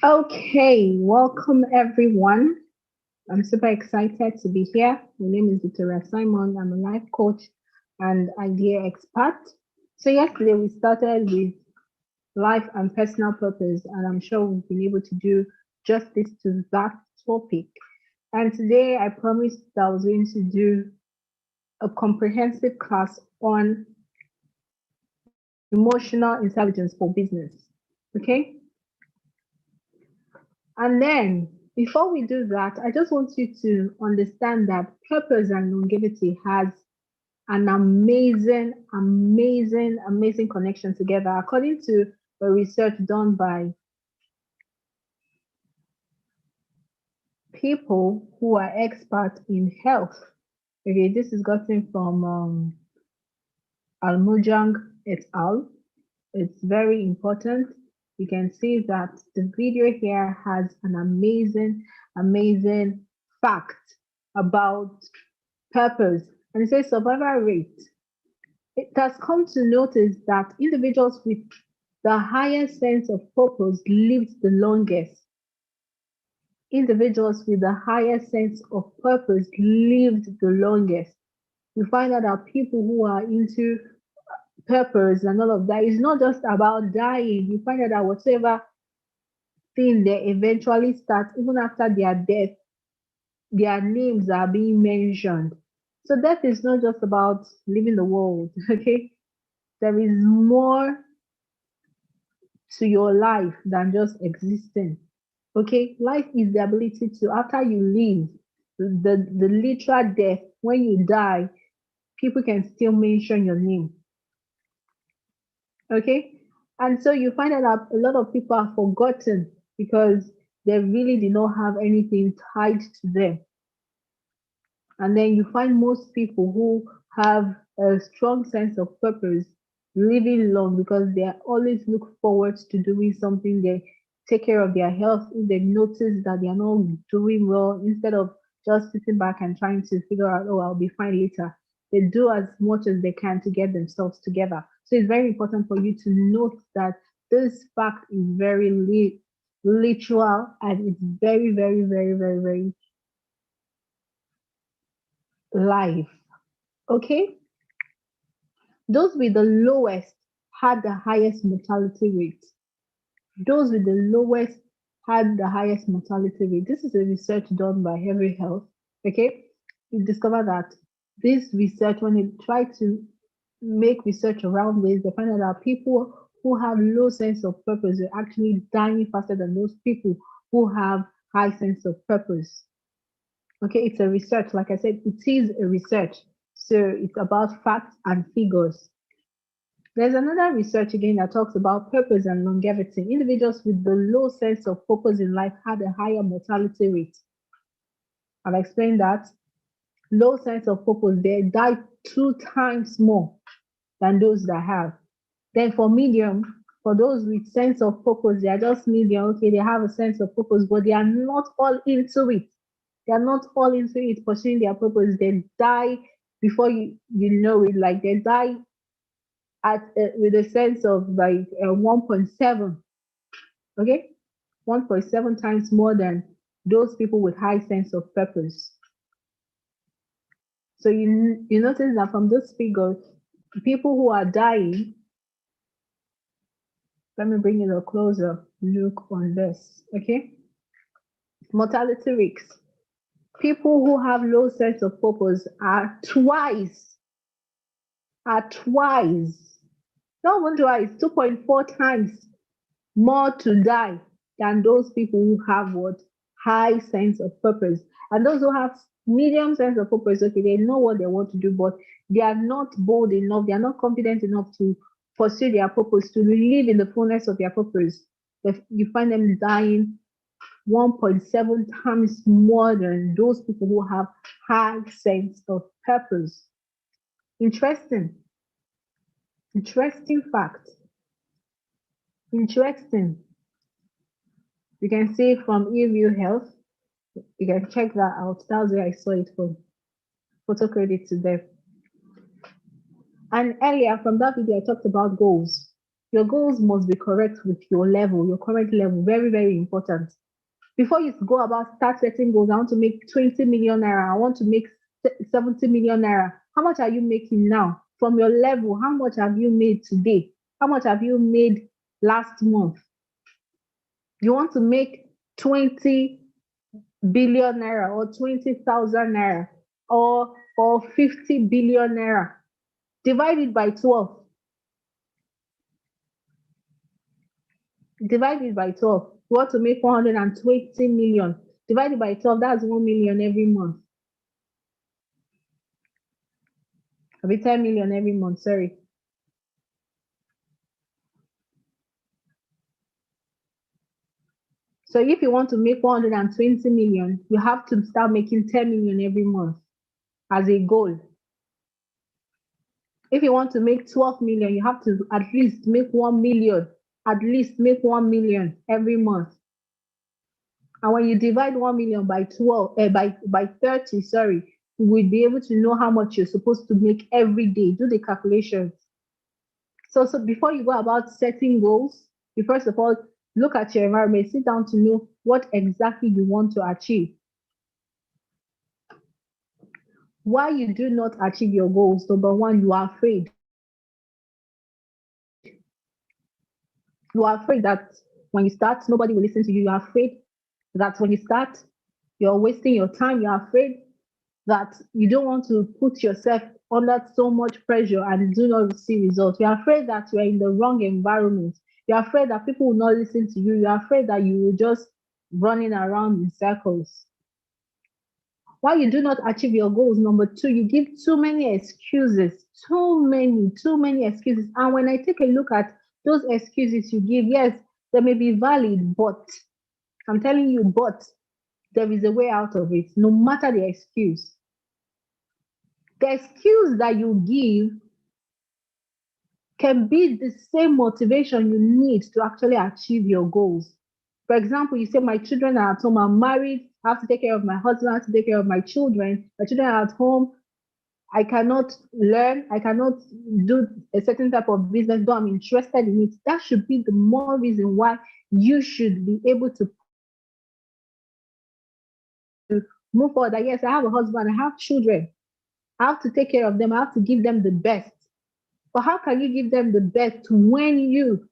Okay, welcome everyone. I'm super excited to be here. My name is Victoria Simon. I'm a life coach and idea expert. So, yesterday we started with life and personal purpose, and I'm sure we've been able to do justice to that topic. And today I promised that I was going to do a comprehensive class on emotional intelligence for business. Okay, and then before we do that, I just want you to understand that purpose and longevity has an amazing connection together. According to a research done by people who are experts in health, okay, this is gotten from Almujang et al. It's very important. You can see that the video here has an amazing fact about purpose. And it says survival rate. It has come to notice that individuals with the highest sense of purpose lived the longest. Individuals with the highest sense of purpose lived the longest. You find out that people who are into purpose and all of that is not just about dying. You find out that whatever thing they eventually start, even after their death, their names are being mentioned. So death is not just about leaving the world, okay? There is more to your life than just existing. Okay, life is the ability to, after you leave, the literal death, when you die, people can still mention your name. Okay, and so you find out that a lot of people are forgotten because they really did not have anything tied to them. And then you find most people who have a strong sense of purpose living long because they always look forward to doing something. They take care of their health. If they notice that they are not doing well, instead of just sitting back and trying to figure out, oh, I'll be fine later, they do as much as they can to get themselves together. So it's very important for you to note that this fact is very literal, and it's very live. Okay, those with the lowest had the highest mortality rate. Those with the lowest had the highest mortality rate. This is a research done by Every Health. Okay, we discovered that this research, when they try to make research around this, they find out that people who have low sense of purpose are actually dying faster than those people who have high sense of purpose. Okay, it's a research. Like I said, it is a research. So it's about facts and figures. There's another research again that talks about purpose and longevity. Individuals with the low sense of purpose in life had a higher mortality rate. I've explained that. Low sense of purpose, they die 2 times more than those that have. Then for medium, for those with sense of purpose, they are just medium. Okay, they have a sense of purpose, but they are not all into it. They are not all into it, pursuing their purpose. They die before you know it. Like they die at with a sense of like 1.7. Okay, 1.7 times more than those people with high sense of purpose. So you notice that from this figure, people who are dying. Let me bring it a closer look on this. Okay, mortality rates. People who have low sense of purpose are twice, not even twice, 2.4 times more to die than those people who have what? High sense of purpose. And those who have medium sense of purpose, okay, they know what they want to do, but they are not bold enough, they are not confident enough to pursue their purpose, to live in the fullness of their purpose. You find them dying 1.7 times more than those people who have high sense of purpose. Interesting. Interesting fact. Interesting. You can see from eView Health. You can check that out. That's where I saw it from. Photo credit to them. And earlier from that video, I talked about goals. Your goals must be correct with your level, your current level. Very, very important. Before you go about start setting goals, I want to make 20 million naira. I want to make 70 million naira. How much are you making now? From your level, how much have you made today? How much have you made last month? You want to make 20 billion naira or 20,000 naira or 50 billion naira. Divide it by 12. Divide it by 12. You want to make 120 million. Divide it by 12, that's 1 million every month. I'll be 10 million every month, sorry. So if you want to make 120 million, you have to start making 10 million every month as a goal. If you want to make 12 million, you have to at least make 1 million. At least make 1 million every month. And when you divide 1 million by 12, by 30, sorry, you will be able to know how much you're supposed to make every day. Do the calculations. So before you go about setting goals, you first of all look at your environment, sit down to know what exactly you want to achieve. Why you do not achieve your goals? Number one, you are afraid. You are afraid that when you start, nobody will listen to you. You are afraid that when you start, you're wasting your time. You're afraid that you don't want to put yourself under so much pressure and do not see results. You're afraid that you're in the wrong environment. You're afraid that people will not listen to you. You're afraid that you will just running around in circles. Why you do not achieve your goals? Number two, you give too many excuses. Too many excuses. And when I take a look at those excuses you give, yes, they may be valid, but I'm telling you, but there is a way out of it, no matter the excuse. The excuse that you give can be the same motivation you need to actually achieve your goals. For example, you say, my children are at home, I'm married, I have to take care of my husband, I have to take care of my children are at home, I cannot learn, I cannot do a certain type of business, though I'm interested in it. That should be the more reason why you should be able to move forward. That yes, I have a husband, I have children, I have to take care of them, I have to give them the best. But how can you give them the best when you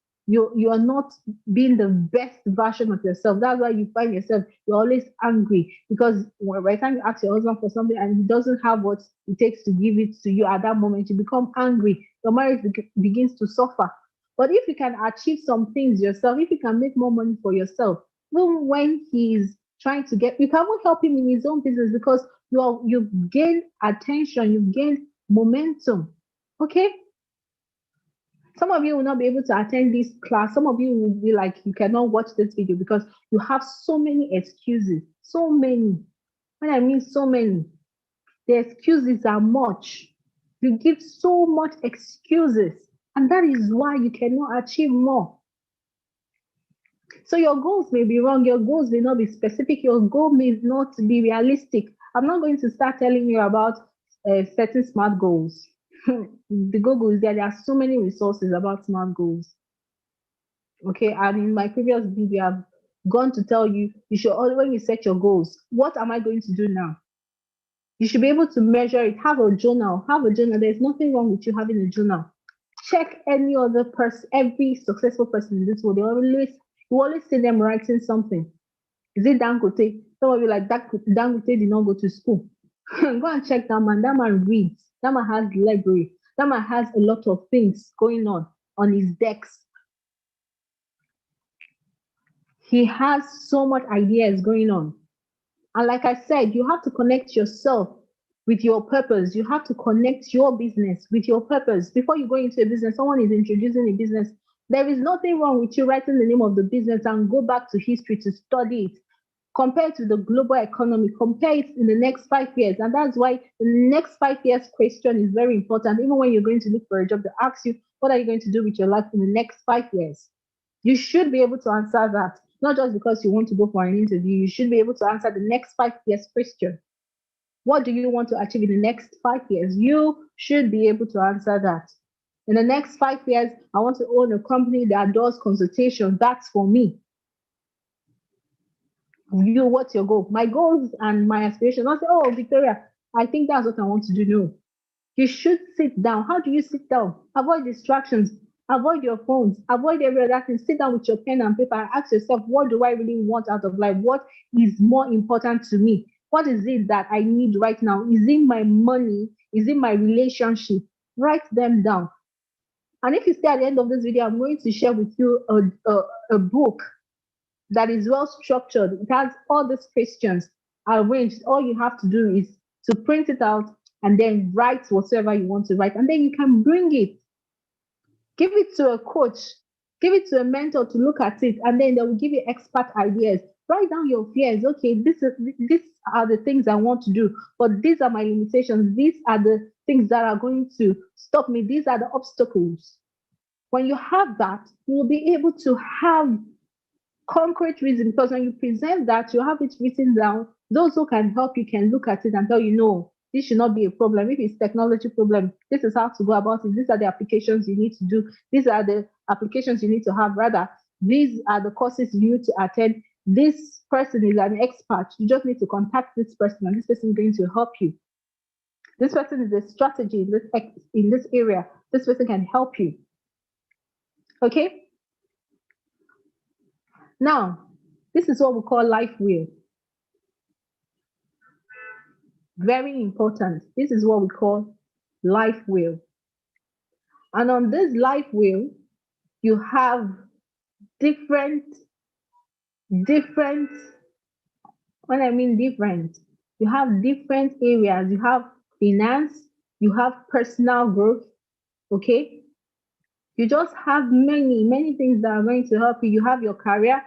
are not being the best version of yourself? That's why you find yourself, you're always angry because by the time you ask your husband for something and he doesn't have what it takes to give it to you at that moment, you become angry. Your marriage begins to suffer. But if you can achieve some things yourself, if you can make more money for yourself, even when he's trying to you can even help him in his own business because you've gained attention, you've gained momentum. Okay? Some of you will not be able to attend this class. Some of you will be like, you cannot watch this video because you have so many excuses. So many. When I mean so many, the excuses are much. You give so much excuses, and that is why you cannot achieve more. So your goals may be wrong. Your goals may not be specific. Your goal may not be realistic. I'm not going to start telling you about setting smart goals. The Google is there. There are so many resources about smart goals. Okay, and in my previous video, I've gone to tell you should always, when you set your goals, what am I going to do now? You should be able to measure it. Have a journal. There's nothing wrong with you having a journal. Check any other person, every successful person in this world. You always see them writing something. Is it Dangote? Some of you like Dangote did not go to school. Go and check that man. That man reads. That man has library. That man has a lot of things going on his decks. He has so much ideas going on. And like I said, you have to connect yourself with your purpose. You have to connect your business with your purpose. Before you go into a business, someone is introducing a business. There is nothing wrong with you writing the name of the business and go back to history to study it. Compare it to the global economy, compare it in the next 5 years. And that's why the next 5 years question is very important. Even when you're going to look for a job, they ask you, what are you going to do with your life in the next 5 years? You should be able to answer that. Not just because you want to go for an interview, you should be able to answer the next 5 years question. What do you want to achieve in the next 5 years? You should be able to answer that. In the next 5 years, I want to own a company that does consultation. That's for me. You, what's your goal? My goals and my aspirations. Not say, oh, Victoria, I think that's what I want to do. No. You should sit down. How do you sit down? Avoid distractions. Avoid your phones. Avoid every other thing. Sit down with your pen and paper and ask yourself, what do I really want out of life? What is more important to me? What is it that I need right now? Is it my money? Is it my relationship? Write them down. And if you stay at the end of this video, I'm going to share with you a book that is well structured. It has all these questions arranged. All you have to do is to print it out and then write whatever you want to write. And then you can bring it. Give it to a coach. Give it to a mentor to look at it. And then they will give you expert ideas. Write down your fears. Okay, these are the things I want to do. But these are my limitations. These are the things that are going to stop me. These are the obstacles. When you have that, you will be able to have concrete reason, because when you present that, you have it written down. Those who can help you can look at it and tell you, no, this should not be a problem. If it's technology problem, this is how to go about it. These are the applications you need to do. These are the applications you need to have. Rather, these are the courses you need to attend. This person is an expert. You just need to contact this person, and this person is going to help you. This person is a strategy in this area. This person can help you. Okay? Now, this is what we call life wheel. Very important. This is what we call life wheel. And on this life wheel, you have different, when I mean different, you have different areas. You have finance, you have personal growth, okay? You just have many things that are going to help you. You have your career.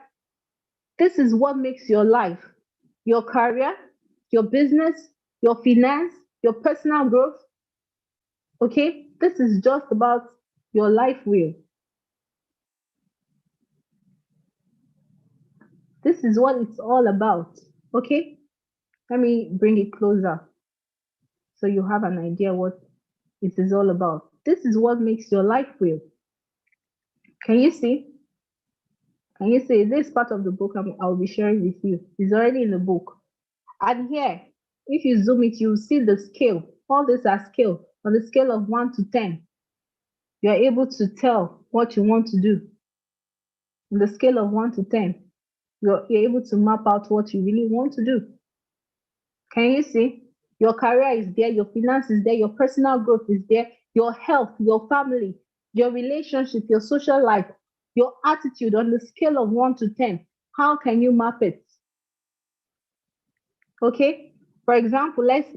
This is what makes your life. Your career, your business, your finance, your personal growth. Okay? This is just about your life wheel. This is what it's all about. Okay? Let me bring it closer so you have an idea what it is all about. This is what makes your life wheel. Can you see? Can you see this part of the book I'll be sharing with you? It's already in the book. And here, if you zoom it, you'll see the scale. All these are scale. On the scale of 1 to 10, you're able to tell what you want to do. On the scale of 1 to 10, you're able to map out what you really want to do. Can you see? Your career is there, your finance is there, your personal growth is there, your health, your family, your relationship, your social life, your attitude on the scale of 1 to 10. How can you map it? Okay. For example, let's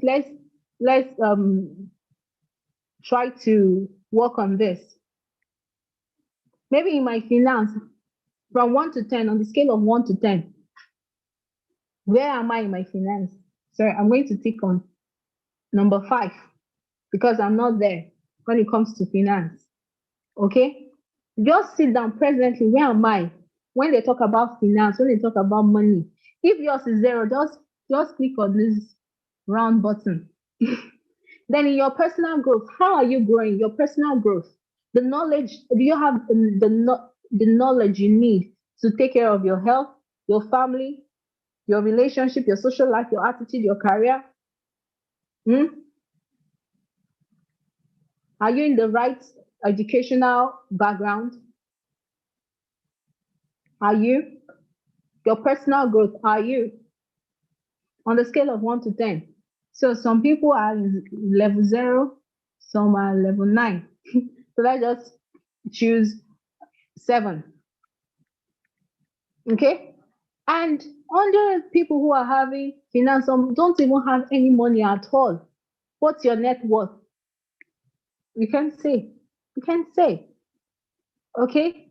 try to work on this. Maybe in my finance, from 1 to 10, on the scale of 1 to 10, where am I in my finance? Sorry, I'm going to tick on number 5 because I'm not there when it comes to finance. Okay? Just sit down presently. Where am I? When they talk about finance, when they talk about money, if yours is 0, just click on this round button. Then in your personal growth, how are you growing? Your personal growth, the knowledge, do you have the knowledge you need to take care of your health, your family, your relationship, your social life, your attitude, your career? Are you in the right educational background? Are you? Your personal growth, are you? On the scale of 1 to 10. So some people are level 0, some are level 9. So let's just choose 7. Okay? And under people who are having finance, some don't even have any money at all. What's your net worth? You can say. You can say. Okay?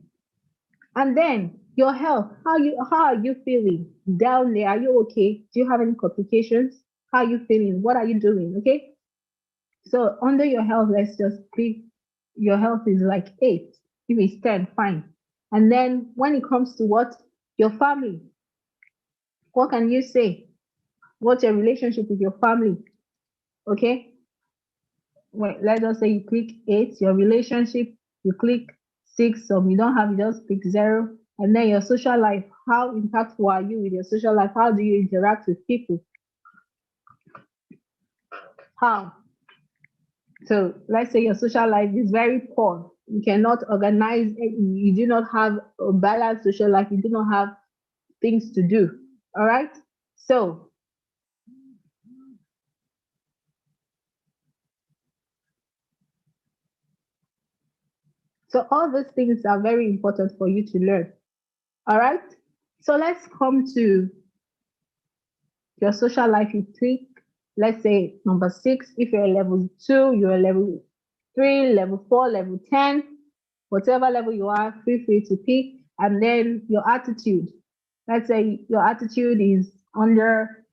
And then Your health, how are you feeling down there? Are you okay? Do you have any complications? How are you feeling? What are you doing? Okay. So under your health, let's just click your health is like 8. If it's 10, fine. And then when it comes to what? Your family, what can you say? What's your relationship with your family? Okay. Wait, let us say you click 8, your relationship, you click 6, so you don't have, you just click 0. And then your social life, how impactful are you with your social life? How do you interact with people? How? So let's say your social life is very poor. You cannot organize, you do not have a balanced social life, you do not have things to do. All right. So, so all these things are very important for you to learn. All right. So let's come to your social life. You click, let's say number 6. If you're a level 2, you're a level 3, level 4, level 10, whatever level you are, feel free to pick. And then your attitude. Let's say your attitude is under,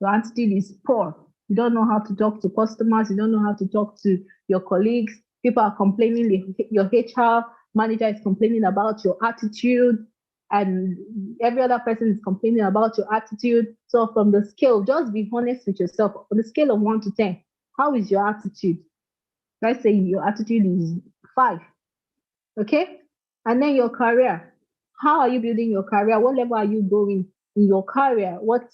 your attitude is poor. You don't know how to talk to customers. You don't know how to talk to your colleagues. People are complaining. Your HR manager is complaining about your attitude, and every other person is complaining about your attitude. So, from the scale, just be honest with yourself. On the scale of 1 to 10, how is your attitude? Let's say your attitude is 5. Okay. And then your career. How are you building your career? What level are you going in your career? What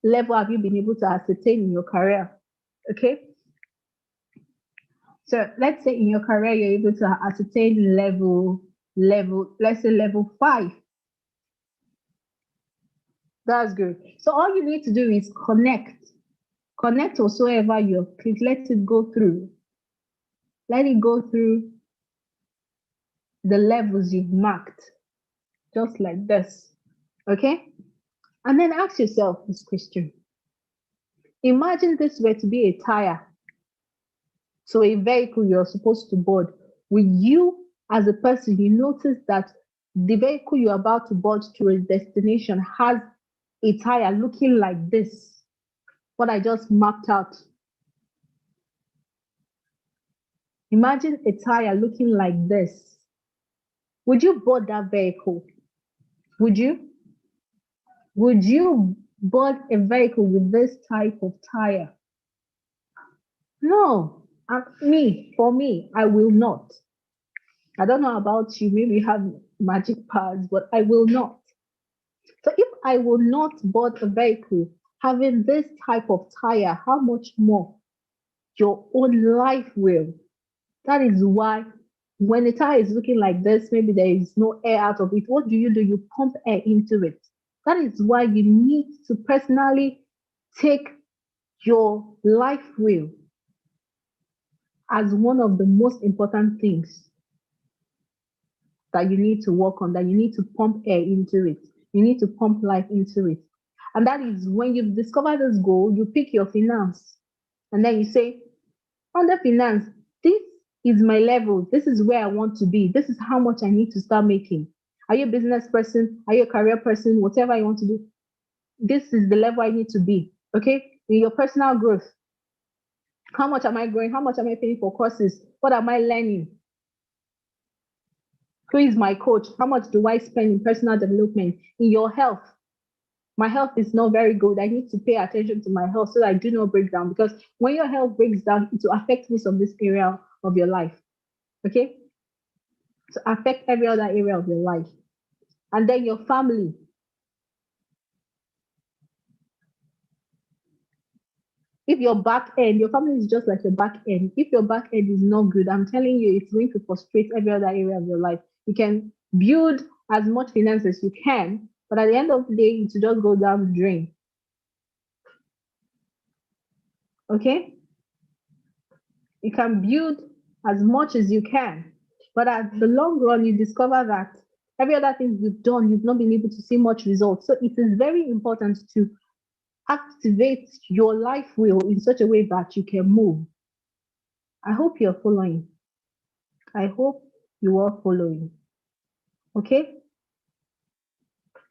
level have you been able to ascertain in your career? Okay. So let's say in your career you're able to ascertain let's say level 5. That's good. So all you need to do is connect whatsoever you're click. Let it go through. Let it go through the levels you've marked, just like this. Okay. And then ask yourself this question. Imagine this were to be a tire to a vehicle you're supposed to board. Will you, as a person, you notice that the vehicle you're about to board to a destination has a tire looking like this, what I just mapped out? Imagine a tire looking like this. Would you board that vehicle? Would you? Would you board a vehicle with this type of tire? No. For me, I will not. I don't know about you, maybe you have magic powers, but I will not. So if I will not board a vehicle having this type of tire, how much more your own life will? That is why when the tire is looking like this, maybe there is no air out of it. What do? You pump air into it. That is why you need to personally take your life will as one of the most important things that you need to work on, that you need to pump air into it. You need to pump life into it. And that is when you've discovered this goal, you pick your finance. And then you say, under finance, this is my level. This is where I want to be. This is how much I need to start making. Are you a business person? Are you a career person? Whatever you want to do, this is the level I need to be. Okay? In your personal growth, how much am I growing? How much am I paying for courses? What am I learning? Who is my coach? How much do I spend in personal development? In your health, my health is not very good. I need to pay attention to my health so that I do not break down. Because when your health breaks down, it will affect most of this area of your life. Okay? To affect every other area of your life. And then your family. If your back end, your family is just like your back end. If your back end is not good, I'm telling you, it's going to frustrate every other area of your life. You can build as much finance as you can, but at the end of the day, it will just go down the drain. Okay? You can build as much as you can, but at the long run, you discover that every other thing you've done, you've not been able to see much results. So it is very important to activate your life will in such a way that you can move. I hope you're following. I hope you are following. Okay,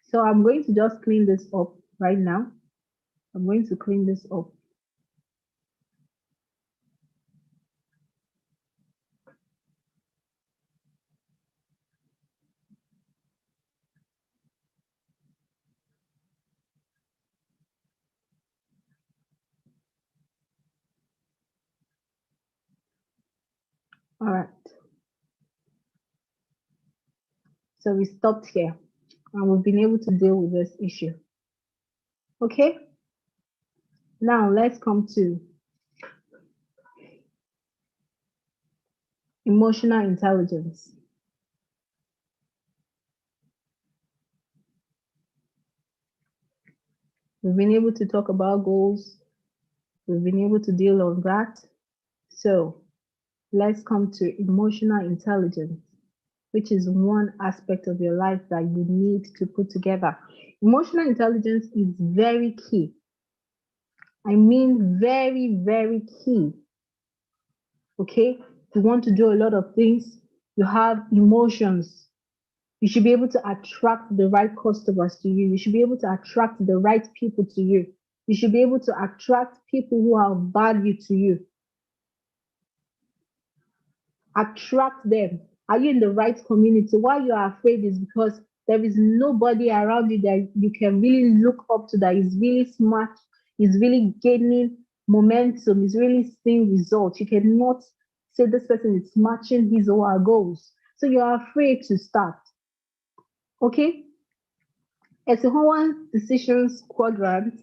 so I'm going to just clean this up right now. I'm going to clean this up. All right, so we stopped here and we've been able to deal with this issue. Okay, now let's come to emotional intelligence. We've been able to talk about goals, we've been able to deal on that. So let's come to emotional intelligence, which is one aspect of your life that you need to put together. Emotional intelligence is very key. I mean, very, very key. Okay? You want to do a lot of things, you have emotions. You should be able to attract the right customers to you. You should be able to attract the right people to you. You should be able to attract people who have value to you. Attract them. Are you in the right community? Why you are afraid is because there is nobody around you that you can really look up to that is really smart, is really gaining momentum, is really seeing results. You cannot say this person is matching his or her goals. So you are afraid to start. Okay? Esihowan's decision quadrant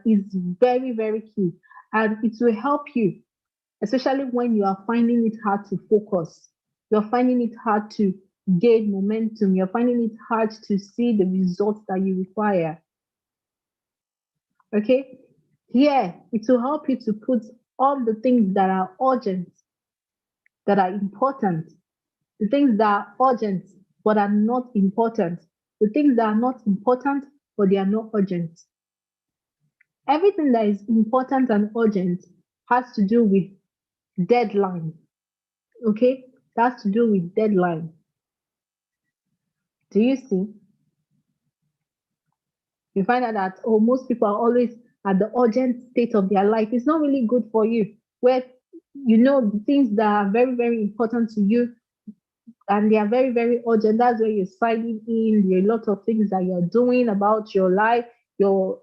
is very, very key. And it will help you, especially when you are finding it hard to focus. You're finding it hard to gain momentum. You're finding it hard to see the results that you require. Okay? Here, it will help you to put all the things that are urgent, that are important, the things that are urgent but are not important, the things that are not important but they are not urgent. Everything that is important and urgent has to do with deadline. Okay? It has to do with deadline. Do you see? You find out that most people are always at the urgent state of their life. It's not really good for you. Where you know the things that are very, very important to you and they are very, very urgent. That's where you're signing in. There are a lot of things that you're doing about your life, your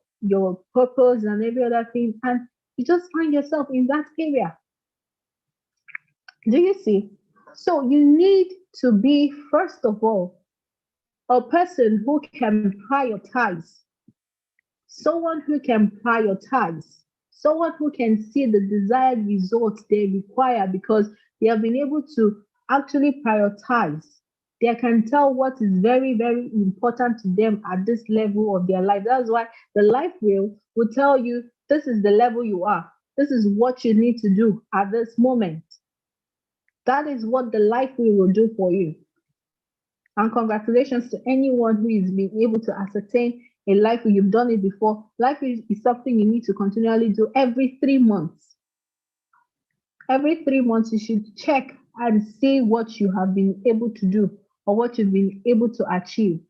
purpose, and every other thing. And you just find yourself in that area. Do you see? So you need to be, first of all, a person who can prioritize, someone who can prioritize, someone who can see the desired results they require because they have been able to actually prioritize. They can tell what is very, very important to them at this level of their life. That's why the life wheel will tell you this is the level you are. This is what you need to do at this moment. That is what the life wheel will do for you. And congratulations to anyone who is being able to ascertain a life wheel. You've done it before. Life is something you need to continually do every 3 months. Every 3 months, you should check and see what you have been able to do or what you've been able to achieve.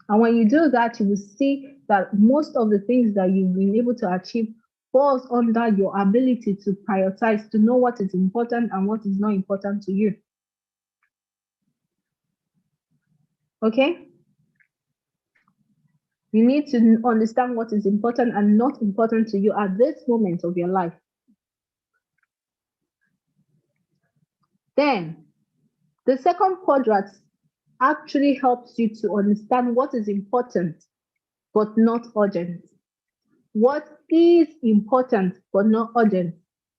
And when you do that, you will see that most of the things that you've been able to achieve falls under your ability to prioritize, to know what is important and what is not important to you. Okay? You need to understand what is important and not important to you at this moment of your life. Then, the second quadrant actually helps you to understand what is important but not urgent. What is important but not urgent?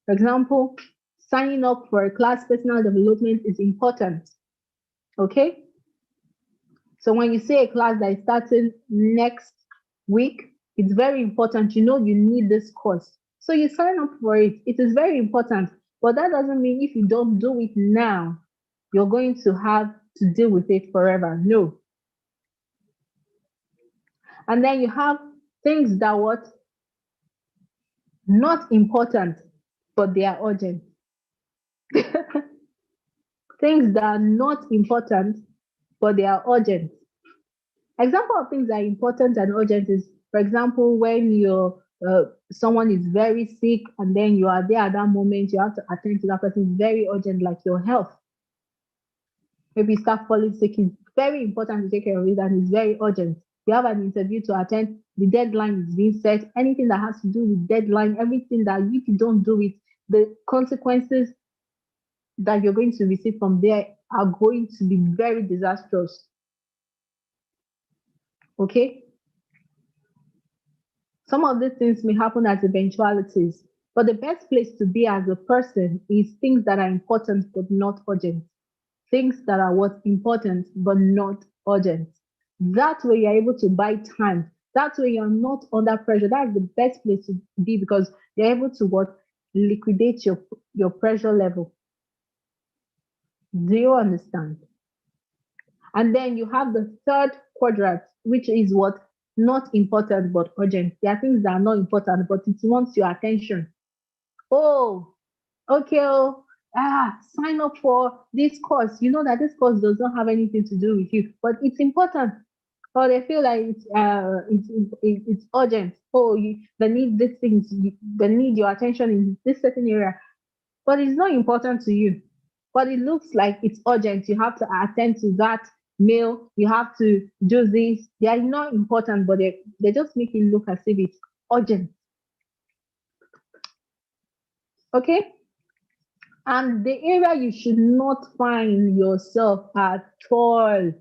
For example, signing up for a class personal development is important. Okay? So when you say a class that is starting next week, it's very important. You know you need this course. So you sign up for it. It is very important. But that doesn't mean if you don't do it now, you're going to have to deal with it forever. No. And then you have things that what not important, but they are urgent. Things that are not important, but they are urgent. Example of things that are important and urgent is, for example, when someone is very sick and then you are there at that moment, you have to attend to that person. It's very urgent, like your health. Maybe you start falling sick. It's very important to take care of it and it's very urgent. You have an interview to attend, the deadline is being set. Anything that has to do with deadline, everything that if you don't do it, the consequences that you're going to receive from there are going to be very disastrous. Okay? Some of these things may happen as eventualities, but the best place to be as a person is things that are important but not urgent. Things that are what's important but not urgent. That way you're able to buy time. That way you're not under pressure. That's the best place to be because you're able to what liquidate your pressure level. Do you understand? And then you have the third quadrant, which is what not important but urgent. There are things that are not important, but it wants your attention. Oh, okay, sign up for this course. You know that this course does not have anything to do with you, but it's important. Or they feel like it's urgent. Oh, they need these things. They need your attention in this certain area, but it's not important to you. But it looks like it's urgent. You have to attend to that mail. You have to do this. They are not important, but they just make it look as if it's urgent. Okay? And the area you should not find yourself at all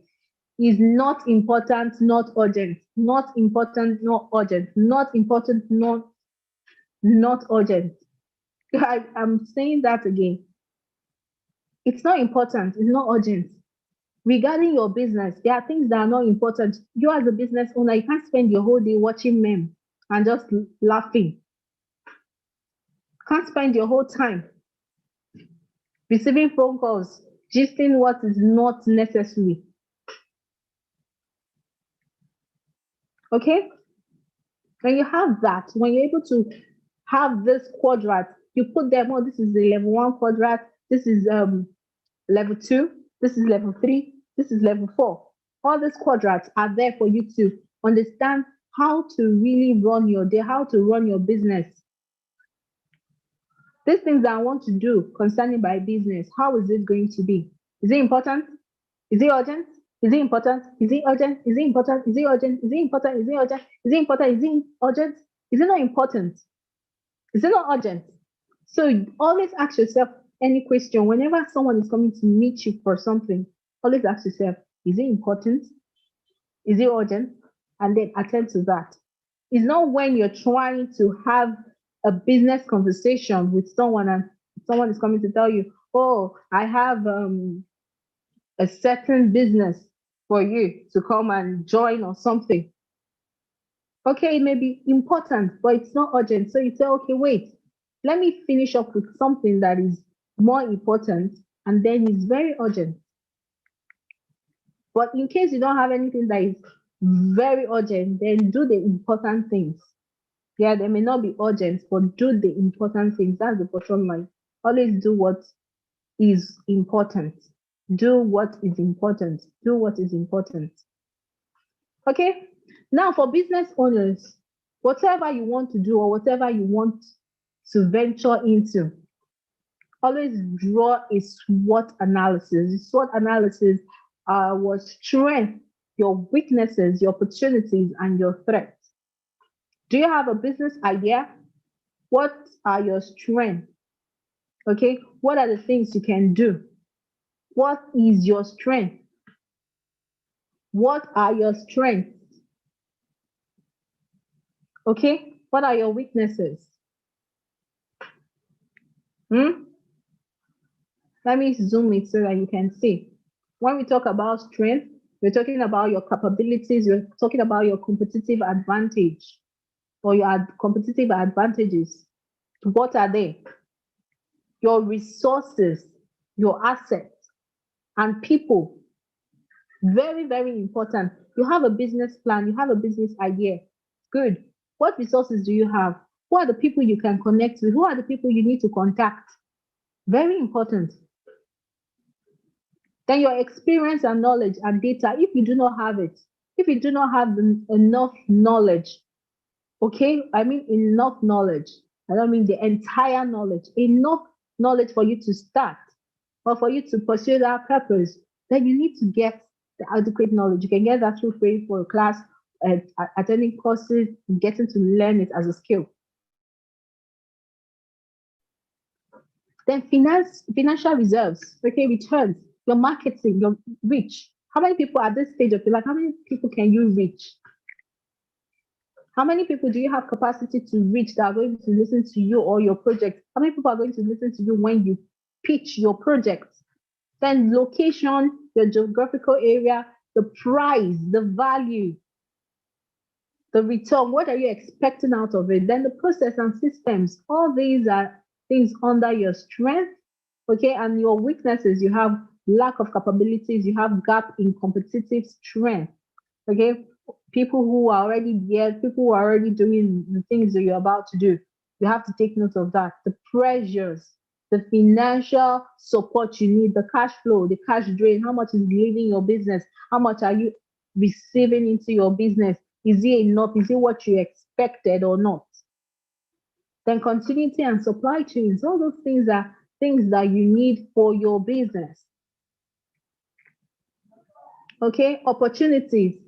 is not important, not urgent. Not important, not urgent. Not important, not urgent. I'm saying that again. It's not important, it's not urgent. Regarding your business, there are things that are not important. You as a business owner, you can't spend your whole day watching meme and just laughing. Can't spend your whole time receiving phone calls, gisting what is not necessary. Okay? When you have that, when you're able to have this quadrant, you put them, oh, this is the level 1 quadrant, this is level 2, this is level 3, this is level 4. All these quadrants are there for you to understand how to really run your day, how to run your business. These things that I want to do concerning my business, how is it going to be? Is it important? Is it urgent? Is it important? Is it urgent? Is it important? Is it urgent? Is it important? Is it urgent? Is it important? Is it urgent? Is it not important? Is it not urgent? So always ask yourself any question. Whenever someone is coming to meet you for something, always ask yourself, is it important? Is it urgent? And then attend to that. It's not when you're trying to have a business conversation with someone and someone is coming to tell you, oh, I have a certain business for you to come and join or something. Okay, it may be important, but it's not urgent. So you say, okay, wait, let me finish up with something that is more important and then it's very urgent. But in case you don't have anything that is very urgent, then do the important things. Yeah, they may not be urgent, but do the important things. That's the bottom line. Always do what is important. Do what is important. Do what is important. Okay? Now, for business owners, whatever you want to do or whatever you want to venture into, always draw a SWOT analysis. The SWOT analysis was strength, your weaknesses, your opportunities, and your threats. Do you have a business idea? What are your strengths? Okay, what are the things you can do? What is your strength? What are your strengths? Okay, what are your weaknesses? Let me zoom it so that you can see. When we talk about strength, we're talking about your capabilities, we're talking about your competitive advantage or your competitive advantages. What are they? Your resources, your assets, and people. Very, very important. You have a business plan, you have a business idea. Good. What resources do you have? Who are the people you can connect with? Who are the people you need to contact? Very important. Then your experience and knowledge and data, if you do not have it, if you do not have enough knowledge, okay, I mean enough knowledge. I don't mean the entire knowledge, enough knowledge for you to start or for you to pursue that purpose, then you need to get the adequate knowledge. You can get that through paying for a class, attending courses, getting to learn it as a skill. Then financial reserves, okay, returns, your marketing, your reach. How many people at this stage of your life, how many people can you reach? How many people do you have capacity to reach that are going to listen to you or your project? How many people are going to listen to you when you pitch your project? Then location, your geographical area, the price, the value, the return. What are you expecting out of it? Then the process and systems. All these are things under your strength, okay, and your weaknesses. You have lack of capabilities. You have gap in competitive strength, okay. People who are already there, people who are already doing the things that you're about to do. You have to take note of that. The pressures, the financial support you need, the cash flow, the cash drain, how much is leaving your business? How much are you receiving into your business? Is it enough? Is it what you expected or not? Then continuity and supply chains, all those things are things that you need for your business. Okay, opportunities,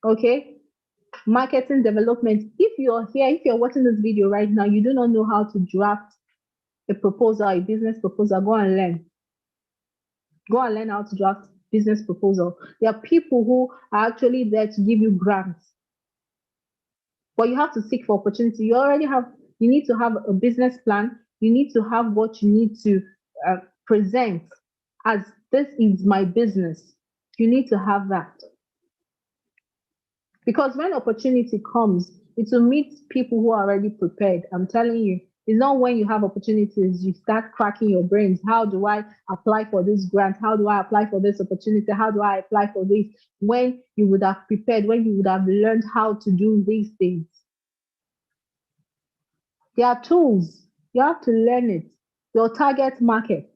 okay, marketing development. If you're here, if you're watching this video right now, you do not know how to draft a proposal, a business proposal, go and learn. Go and learn how to draft business proposal. There are people who are actually there to give you grants, but you have to seek for opportunity. You need to have a business plan. You need to have what you need to present as this is my business. You need to have that. Because when opportunity comes, it will meet people who are already prepared. I'm telling you, it's not when you have opportunities, you start cracking your brains. How do I apply for this grant? How do I apply for this opportunity? How do I apply for this? When you would have prepared, when you would have learned how to do these things. There are tools. You have to learn it. Your target market.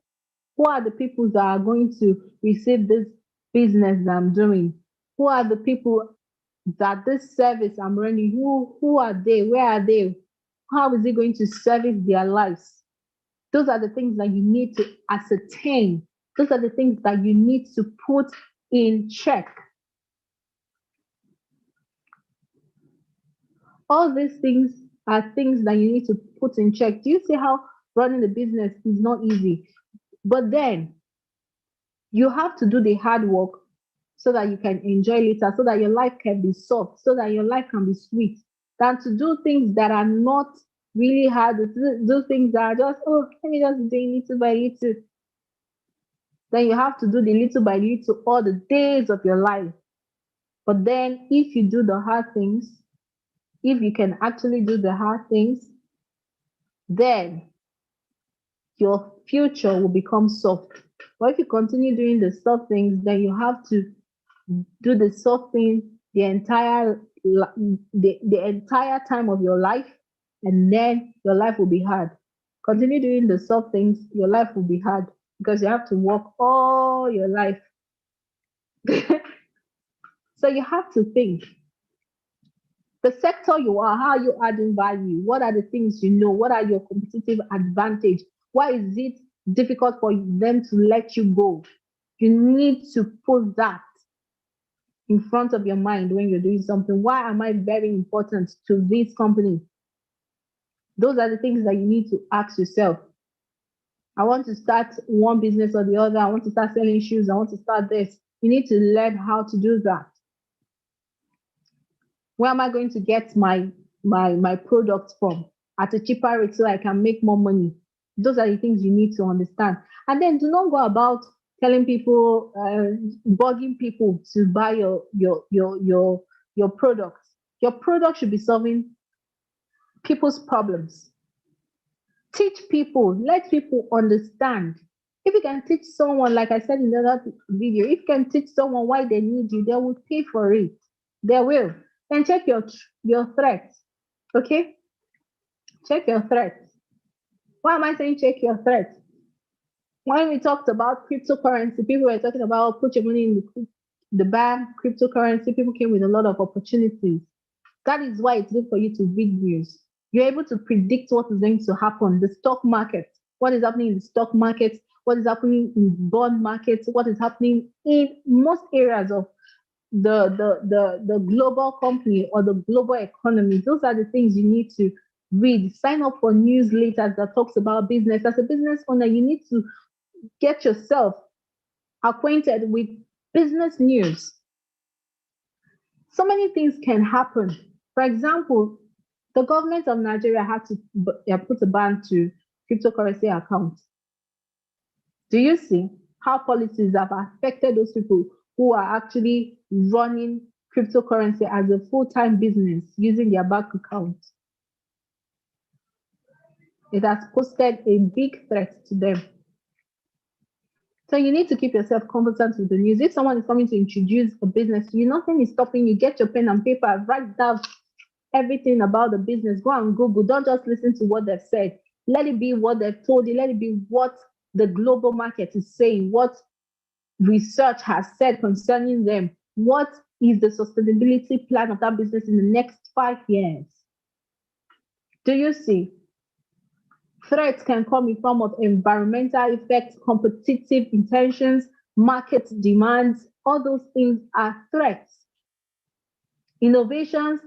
Who are the people that are going to receive this business that I'm doing? Who are the people that this service I'm running, who are they? Where are they? How is it going to service their lives? Those are the things that you need to ascertain. Those are the things that you need to put in check. All these things are things that you need to put in check. Do you see how running a business is not easy? But then you have to do the hard work so that you can enjoy later, so that your life can be soft, so that your life can be sweet, than to do things that are not really hard, do things that are just, oh, let me just do little by little. Then you have to do the little by little all the days of your life. But then if you do the hard things, if you can actually do the hard things, then your future will become soft. But if you continue doing the soft things, then you have to do the soft thing the entire time of your life, and then your life will be hard. Continue doing the soft things, your life will be hard because you have to work all your life. So you have to think. The sector you are, how are you adding value? What are the things you know? What are your competitive advantage? Why is it difficult for them to let you go? You need to put that in front of your mind when you're doing something. Why am I very important to this company? Those are the things that you need to ask yourself. I want to start one business or the other. I want to start selling shoes. I want to start this. You need to learn how to do that. Where am I going to get my products from at a cheaper rate so I can make more money? Those are the things you need to understand. And then do not go about telling people, bugging people to buy your products. Your product should be solving people's problems. Teach people, let people understand. If you can teach someone, like I said in the other video, if you can teach someone why they need you, they will pay for it. They will. Then check your threats. Okay? Check your threats. Why am I saying check your threats? When we talked about cryptocurrency, people were talking about put your money in the bank, cryptocurrency. People came with a lot of opportunities. That is why it's good for you to read news. You're able to predict what is going to happen. The stock market, what is happening in the stock market, what is happening in bond markets, what is happening in most areas of the global company or the global economy. Those are the things you need to read. Sign up for newsletters that talks about business. As a business owner, you need to get yourself acquainted with business news. So many things can happen. For example, the government of Nigeria had to put a ban to cryptocurrency accounts. Do you see how policies have affected those people who are actually running cryptocurrency as a full-time business using their bank account? It has posted a big threat to them. So you need to keep yourself conversant with the news. If someone is coming to introduce a business, nothing is stopping you. Get your pen and paper, write down everything about the business. Go and Google. Don't just listen to what they've said. Let it be what they've told you. Let it be what the global market is saying, what research has said concerning them. What is the sustainability plan of that business in the next 5 years? Do you see? Threats can come in form of environmental effects, competitive intentions, market demands. All those things are threats. Innovations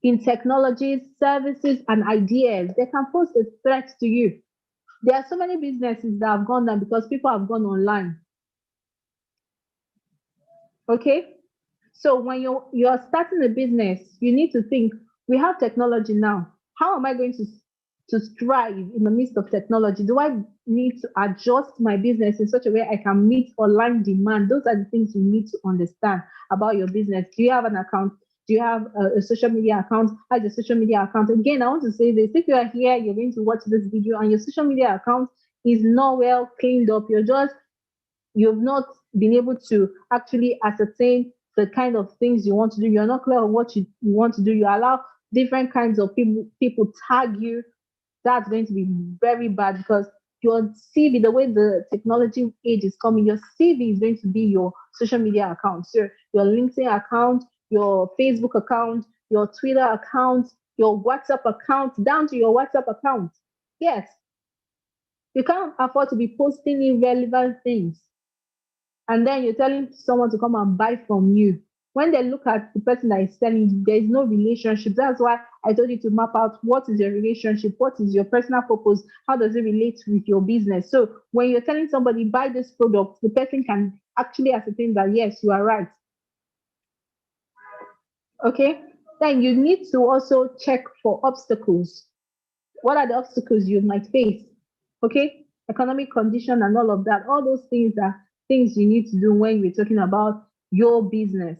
in technologies, services, and ideas, they can pose a threat to you. There are so many businesses that have gone down because people have gone online. Okay? So when you're starting a business, you need to think, we have technology now. How am I going to strive in the midst of technology? Do I need to adjust my business in such a way I can meet online demand? Those are the things you need to understand about your business. Do you have an account? Do you have a social media account? How is your social media account? Again, I want to say this. If you are here, you're going to watch this video and your social media account is not well cleaned up, you've not been able to actually ascertain the kind of things you want to do. You're not clear on what you want to do. You allow different kinds of people tag you. That's going to be very bad because your CV, the way the technology age is coming, your CV is going to be your social media account. So your LinkedIn account, your Facebook account, your Twitter account, your WhatsApp account, down to your WhatsApp account. Yes. You can't afford to be posting irrelevant things. And then you're telling someone to come and buy from you. When they look at the person that is selling, there is no relationship. That's why I told you to map out what is your relationship, what is your personal purpose, how does it relate with your business. So when you're telling somebody buy this product, the person can actually ascertain that yes, you are right. Okay, then you need to also check for obstacles. What are the obstacles you might face? Okay, economic condition and all of that. All those things are things you need to do when you're talking about your business.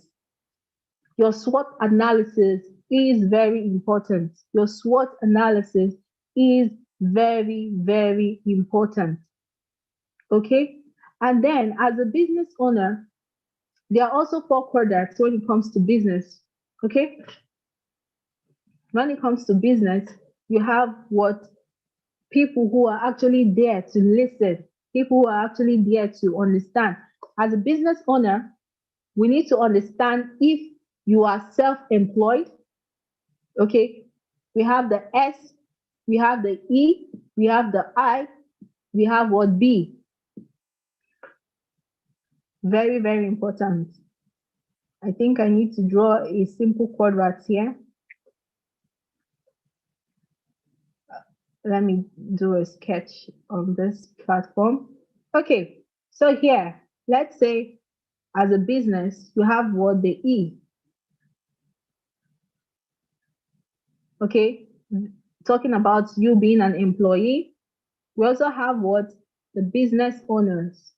Your SWOT analysis is very important. Your SWOT analysis is very, very important. Okay, and then as a business owner, there are also 4 quadrants when it comes to business. Okay, when it comes to business, you have what people who are actually there to listen, people who are actually there to understand. As a business owner, we need to understand if you are self-employed. Okay, we have the S, we have the E, we have the I, we have what B. Very, very important. I think I need to draw a simple quadrant here. Let me do a sketch on this platform. Okay, so here, let's say as a business, you have what the E. Okay, talking about you being an employee. We also have what the business owners.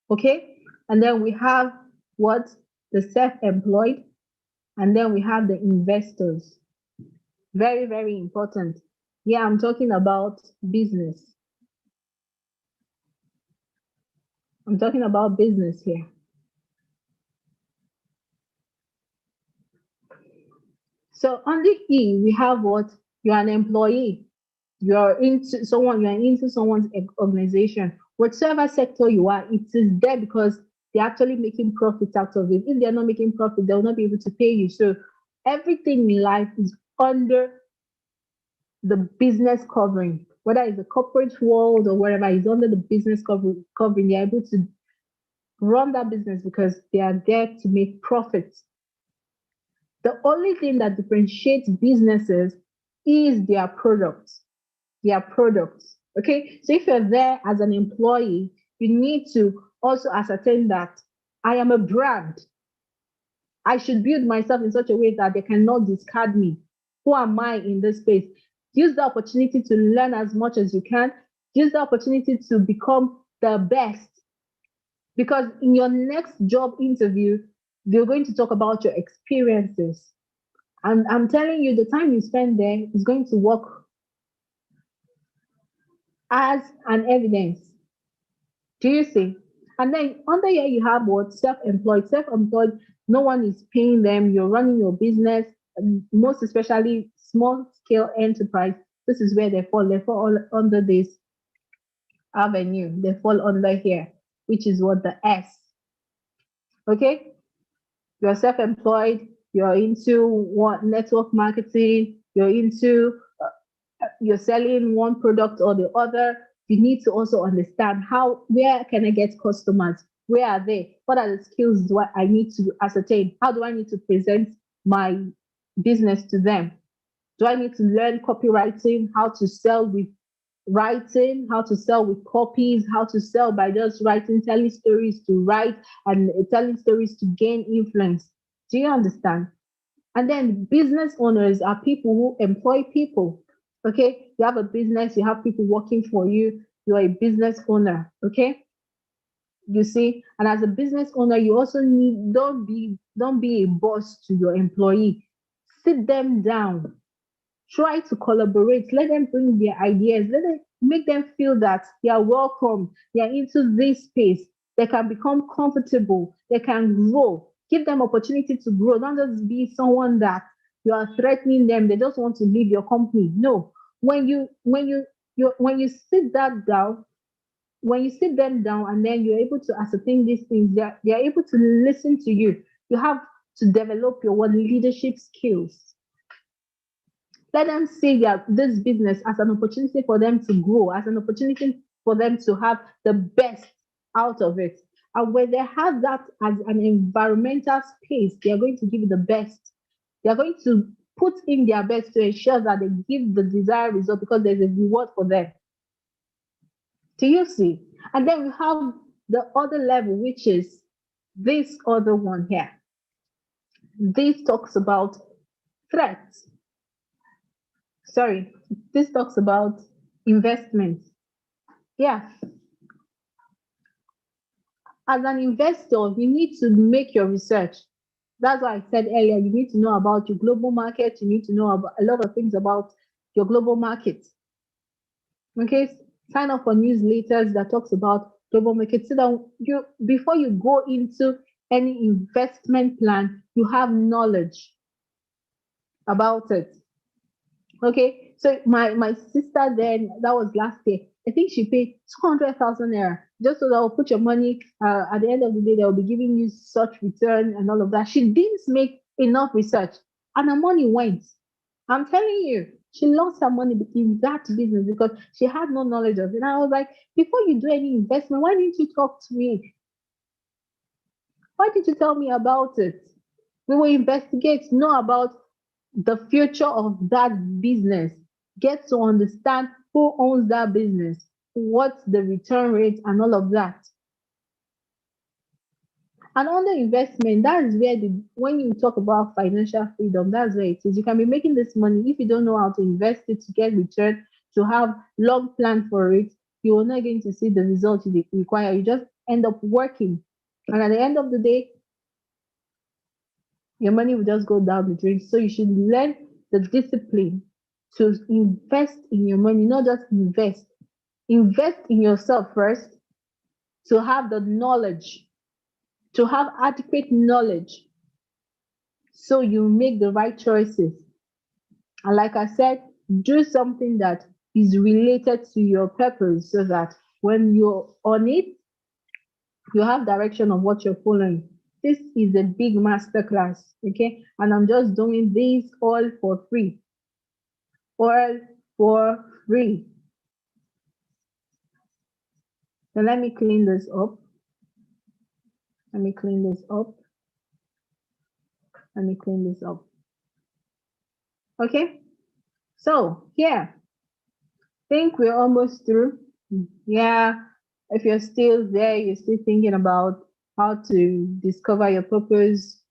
Okay, and then we have what the self-employed, and then we have the investors. Very, very important. Yeah, I'm talking about business. I'm talking about business here. So on the E, we have what? You're an employee. You're into someone's organization. Whatever sector you are, it is there because they're actually making profits out of it. If they're not making profit, they'll not be able to pay you. So everything in life is under the business covering, whether it's the corporate world or wherever, is under the business covering. They're able to run that business because they are there to make profits. The only thing that differentiates businesses is their products. Their products. Okay. So if you're there as an employee, you need to also ascertain that I am a brand. I should build myself in such a way that they cannot discard me. Who am I in this space? Use the opportunity to learn as much as you can. Use the opportunity to become the best. Because in your next job interview, they're going to talk about your experiences. And I'm telling you, the time you spend there is going to work as an evidence. Do you see? And then under here, you have what? Self-employed. Self-employed, no one is paying them. You're running your business, most especially small scale enterprise. This is where they fall. They fall under this avenue. They fall under here, which is what? The S. Okay? You're self-employed. You're into what? Network marketing. You're selling one product or the other. You need to also understand where can I get customers? Where are they? What are the skills do I need to ascertain? How do I need to present my business to them? Do I need to learn copywriting, how to sell with writing, how to sell with copies, how to sell by just writing, telling stories to write and telling stories to gain influence? Do you understand? And then business owners are people who employ people. Okay, you have a business, you have people working for you, you're a business owner. Okay, you see, and as a business owner, you also need don't be a boss to your employee. Sit them down, try to collaborate, let them bring their ideas, let them make them feel that they are welcome, they are into this space, they can become comfortable, they can grow. Give them opportunity to grow. Don't just be someone that you are threatening them. They just want to leave your company. No. When you sit that down, when you sit them down and then you're able to ascertain these things, they're able to listen to you. You have to develop your leadership skills. Let them see this business as an opportunity for them to grow, as an opportunity for them to have the best out of it. And when they have that as an environmental space, they are going to give you the best. They are going to put in their best to ensure that they give the desired result because there's a reward for them. Do you see? And then we have the other level, which is this other one here. This talks about threats. Sorry, this talks about investment. Yeah. As an investor, you need to make your research. That's why I said earlier, you need to know about your global market. You need to know about a lot of things about your global market. Okay, sign up for newsletters that talks about global market so that before you go into any investment plan, you have knowledge about it. Okay, so my sister then, that was last year, I think she paid 200,000 naira just so that will put your money at the end of the day, they'll be giving you such return and all of that. She didn't make enough research and her money went. I'm telling you, she lost her money in that business because she had no knowledge of it. And I was like, before you do any investment, why didn't you talk to me? Why did you tell me about it? We will investigate, know about the future of that business, get to understand who owns that business, what's the return rate, and all of that. And on the investment, that is where when you talk about financial freedom, that's where it is. You can be making this money if you don't know how to invest it to get return, to have long plan for it. You are not going to see the results you require. You just end up working, and at the end of the day, your money will just go down the drain. So you should learn the discipline to invest in your money, not just invest. Invest in yourself first to have the knowledge, to have adequate knowledge so you make the right choices. And like I said, do something that is related to your purpose so that When you're on it, you have direction of what you're following. This is a big masterclass, okay? And I'm just doing this all for free. All for free. So let me clean this up. Let me clean this up. Let me clean this up. Okay? So here, think we're almost through. Yeah, if you're still there, you're still thinking about how to discover your purpose,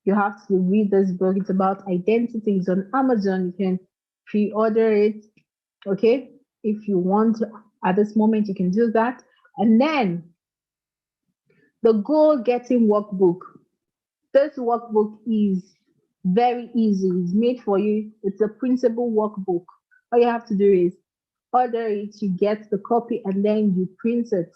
you have to read this book. It's about identity. It's on Amazon. You can pre-order it. Okay. If you want at this moment, you can do that. And then the goal getting workbook. This workbook is very easy. It's made for you. It's a printable workbook. All you have to do is order it, you get the copy, and then you print it.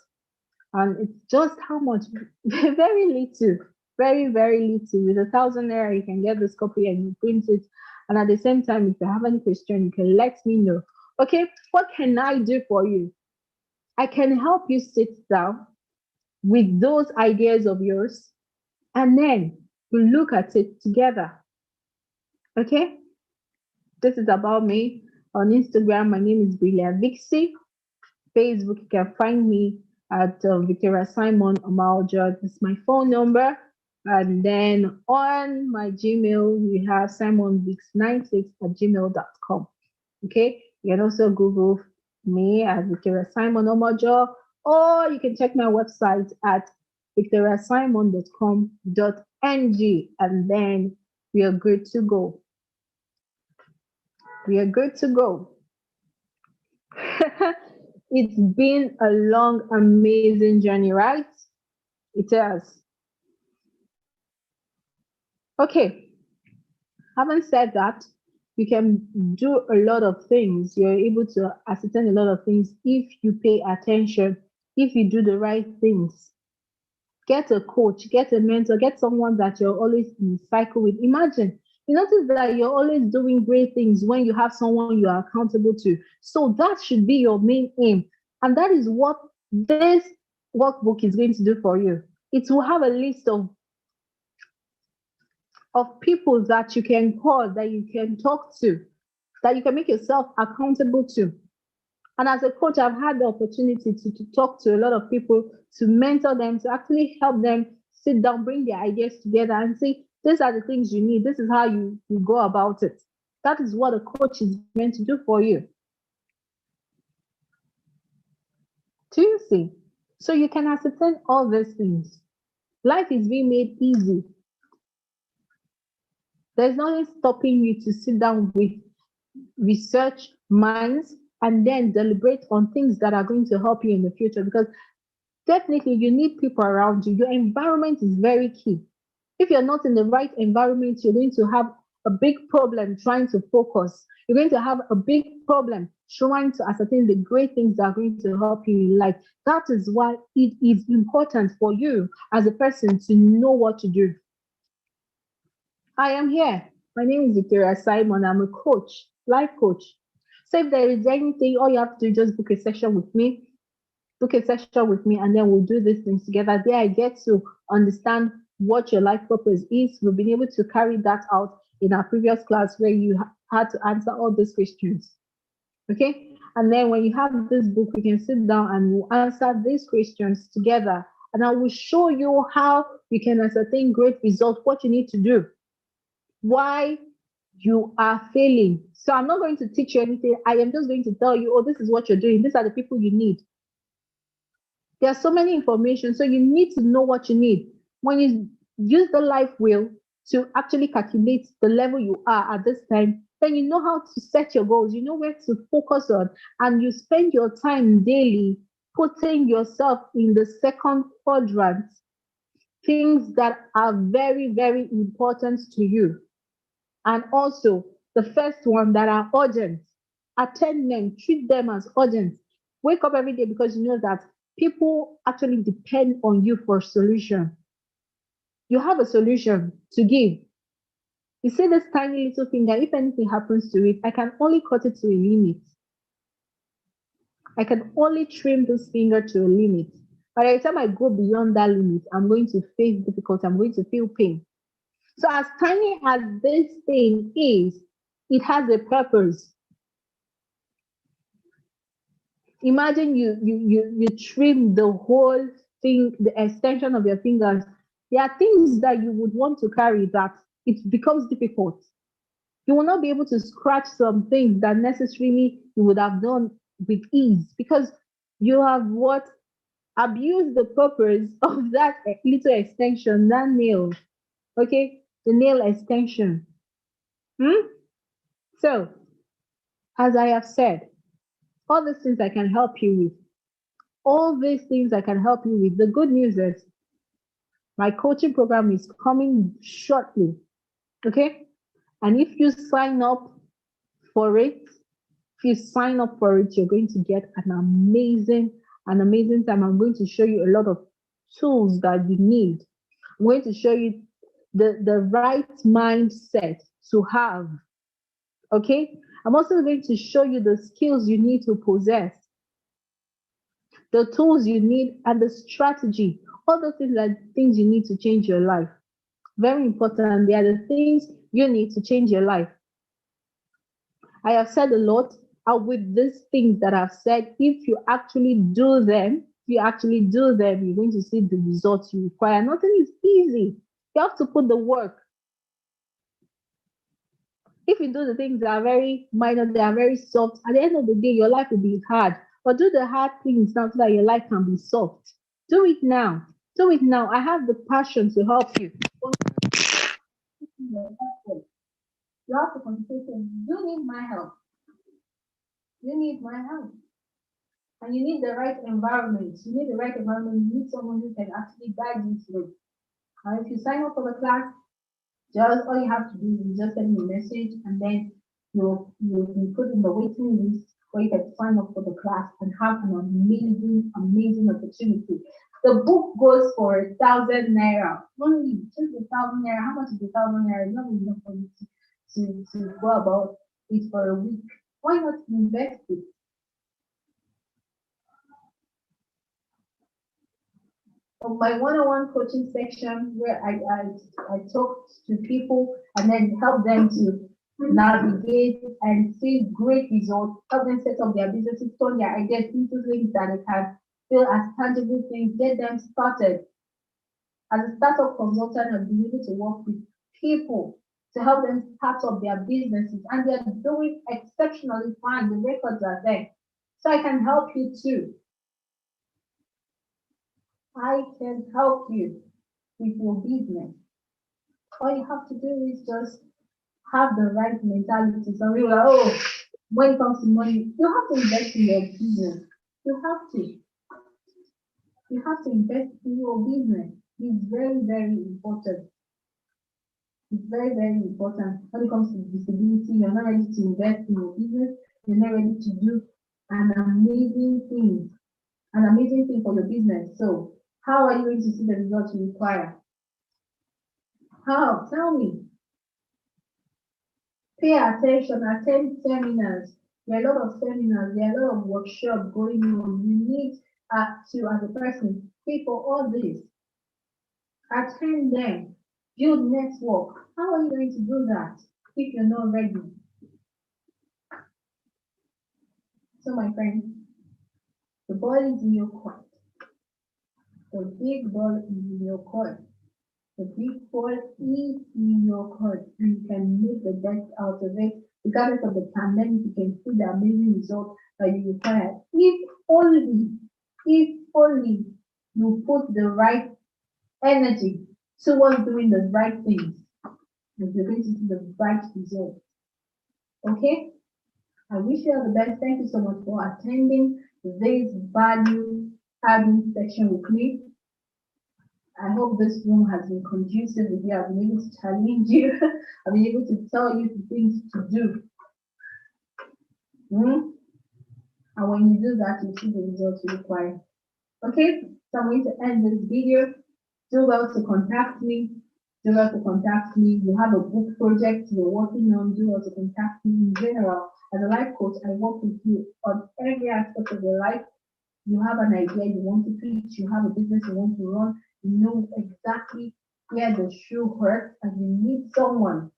And it's just how much? Very little. Very, very little. With 1,000 naira, you can get this copy and you print it. And at the same time, if you have any question, you can let me know. Okay, what can I do for you? I can help you sit down with those ideas of yours, and then we look at it together. Okay, this is about me. On Instagram, my name is Brilliant Vixie. Facebook, you can find me at Victoria Simon Omalja. This is my phone number. And then on my Gmail, we have simonvix96@gmail.com. Okay, you can also Google me at Victoria Simon Omalja, or you can check my website at victoriasimon.com.ng, and then we are good to go. We are good to go. It's been a long, amazing journey, right? It has. Okay, having said that, you can do a lot of things. You're able to ascertain a lot of things if you pay attention, if you do the right things. Get a coach, get a mentor, get someone that you're always in cycle with. Imagine, you notice that you're always doing great things when you have someone you are accountable to. So that should be your main aim. And that is what this workbook is going to do for you. It will have a list of people that you can call, that you can talk to, that you can make yourself accountable to. And as a coach, I've had the opportunity to talk to a lot of people, to mentor them, to actually help them sit down, bring their ideas together and say, these are the things you need. This is how you go about it. That is what a coach is meant to do for you. Do you see? So you can ascertain all these things. Life is being made easy. There's nothing stopping you to sit down with research minds and then deliberate on things that are going to help you in the future, because definitely you need people around you. Your environment is very key. If you're not in the right environment, you're going to have a big problem trying to focus. You're going to have a big problem trying to ascertain the great things that are going to help you in life. That is why it is important for you as a person to know what to do. I am here. My name is Victoria Simon. I'm a coach, life coach. So if there is anything, all you have to do is just book a session with me. Book a session with me, and then we'll do these things together. There I get to understand what your life purpose is. We've been able to carry that out in our previous class where you had to answer all those questions. Okay? And then when you have this book, we can sit down and we'll answer these questions together. And I will show you how you can ascertain great results, what you need to do, why you are failing. So I'm not going to teach you anything. I am just going to tell you, oh, this is what you're doing. These are the people you need. There's so many information, so you need to know what you need. When you use the life wheel to actually calculate the level you are at this time, then you know how to set your goals, you know where to focus on, and you spend your time daily putting yourself in the second quadrant, things that are very, very important to you. And also the first one that are urgent. Attend them, treat them as urgent. Wake up every day because you know that people actually depend on you for a solution. You have a solution to give. You see this tiny little finger, if anything happens to it, I can only cut it to a limit. I can only trim this finger to a limit. By the time I go beyond that limit, I'm going to face difficulty. I'm going to feel pain. So as tiny as this thing is, it has a purpose. Imagine you trim the whole thing, the extension of your fingers. There are things that you would want to carry that it becomes difficult. You will not be able to scratch some things that necessarily you would have done with ease because you have what abused the purpose of that little extension, that nail. Okay, the nail extension. So, as I have said, all these things I can help you with. All these things I can help you with. The good news is my coaching program is coming shortly. Okay, and if you sign up for it, you're going to get an amazing time. I'm going to show you a lot of tools that you need. I'm going to show you the right mindset to have. Okay. I'm also going to show you the skills you need to possess, the tools you need, and the strategy. All those things are things you need to change your life. Very important. They are the things you need to change your life. I have said a lot. With these things that I've said, if you actually do them, you're going to see the results you require. Nothing is easy. You have to put the work. If you do the things that are very minor, they are very soft, at the end of the day, your life will be hard. But do the hard things now so that your life can be soft. Do it now. Do it now. I have the passion to help you. You have to concentrate. You need my help. You need my help. And you need the right environment. You need the right environment. You need someone who can actually guide you through. If you sign up for the class, just all you have to do is just send me a message, and then you'll be put in the waiting list where you can sign up for the class and have an amazing opportunity. The book goes for 1,000 naira. Only just 1,000 naira. How much is 1,000 naira? It's not enough for you to go about it for a week. Why not invest it? On my one-on-one coaching section where I talk to people and then help them to navigate and see great results, help them set up their businesses, turn their ideas into things that they can feel as tangible things, get them started. As a startup consultant, I've been able to work with people to help them start up their businesses, and they're doing exceptionally fine. The records are there. So I can help you too. I can help you with your business. All you have to do is just have the right mentality. Some people are, oh, when it comes to money, you have to invest in your business. You have to. You have to invest in your business. It's very, very important. It's very, very important. When it comes to disability, you're not ready to invest in your business. You're not ready to do an amazing thing for your business. So how are you going to see the results you require? How? Tell me. Pay attention, attend seminars. There are a lot of seminars, there are a lot of workshops going on. You need to, as a person, pay for all this. Attend them, build network. How are you going to do that if you're not ready? So, my friend, the ball is in your court. The big ball is in your court. The big ball is in your court, and you can make the best out of it. Regardless of the pandemic, you can see the amazing result that you require. If only you put the right energy towards doing the right things, and you're going to see the right result. Okay? I wish you all the best. Thank you so much for attending this value adding section with me. I hope this room has been conducive with you. I've been able to challenge you. I've been able to tell you the things to do. And when you do that, you see the results you require. Okay, so I'm going to end this video. Do well to contact me do also contact me. You have a book project you're working on, do also contact me. In general, as a life coach, I work with you on every aspect of your life. You have an idea you want to preach, you have a business you want to run, you know exactly where the shoe hurts, and you need someone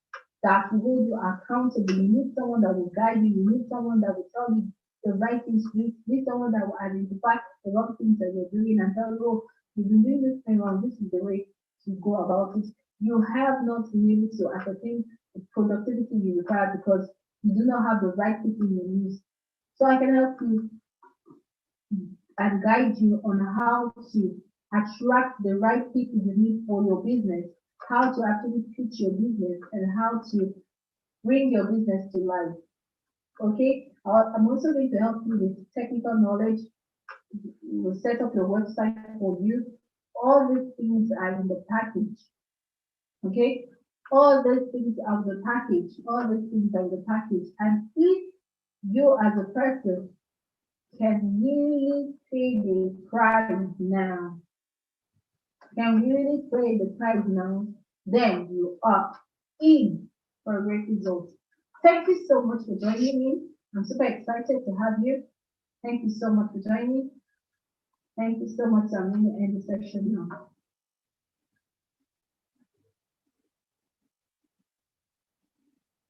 that will hold you accountable. You need someone that will guide you. You need someone that will tell you the right things to do. You need someone that will identify the wrong things that you're doing and tell you, oh, you've been doing this thing wrong. This is the way to go about it. You have not been able to ascertain the productivity you require because you do not have the right people in your news. So I can help you and guide you on how to attract the right people you need for your business, how to actually pitch your business, and how to bring your business to life. Okay, I'm also going to help you with technical knowledge. We'll set up your website for you. All these things are in the package. Okay, all these things are the package. All these things are the package. And if you as a person can really pay the price now, can really pay the price now, then you are in for a great result. Thank you so much for joining me. I'm super excited to have you. Thank you so much for joining. Thank you so much. I'm going to end the session now.